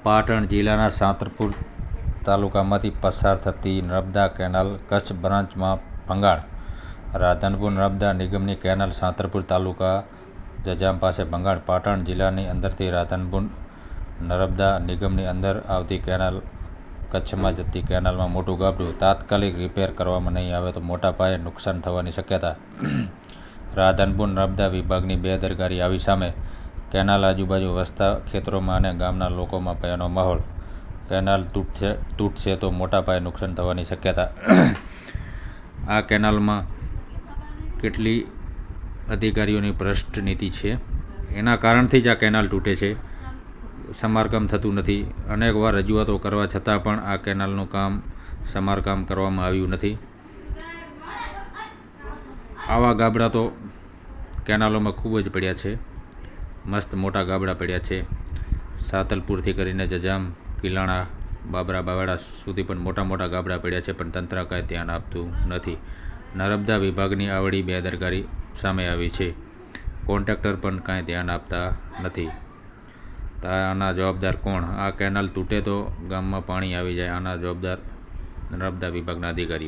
પાટણ જિલ્લાના સાંતરપુર તાલુકામાંથી પસાર થતી નર્મદા કેનાલ કચ્છ બ્રાન્ચમાં ભંગાણ. રાધનપુર નર્મદા નિગમની કેનાલ સાંતરપુર તાલુકા જજામ પાસે ભંગાણ. પાટણ જિલ્લાની અંદરથી રાધનપુર નર્મદા નિગમની અંદર આવતી કેનાલ કચ્છમાં જતી કેનાલમાં મોટું ગાબડું. તાત્કાલિક રિપેર કરવામાં નહીં આવે તો મોટા પાયે નુકસાન થવાની શક્યતા. રાધનપુર નર્મદા વિભાગની બેદરકારી આવી સામે. કેનાલ આજુબાજુ વસતા ખેતરોમાં અને ગામના લોકોમાં ભયનો માહોલ. કેનાલ તૂટશે તો મોટા પાયે નુકસાન થવાની શક્યતા. આ કેનાલમાં કેટલી અધિકારીઓની ભ્રષ્ટ નીતિ છે, એના કારણથી જ આ કેનાલ તૂટે છે. સમારકામ થતું નથી. અનેક વાર રજૂઆતો કરવા છતાં પણ આ કેનાલનું સમારકામ કરવામાં આવ્યું નથી. આવા ગાબડા તો કેનાલોમાં ખૂબ જ પડ્યા છે. મસ્ત મોટા ગાબડા પડ્યા છે. સાતલપુરથી કરીને જજામ, કિલાણા, બાબરા, બાવાડા સુધી પણ મોટા મોટા ગાબડા પડ્યા છે, પણ તંત્ર કાંઈ ધ્યાન આપતું નથી. નર્મદા વિભાગની આવડી બેદરકારી સામે આવી છે. કોન્ટ્રાક્ટર પણ કાંઈ ધ્યાન આપતા નથી. તો આના જવાબદાર કોણ? આ કેનાલ તૂટે તો ગામમાં પાણી આવી જાય. આના જવાબદાર નર્મદા વિભાગના અધિકારીઓ.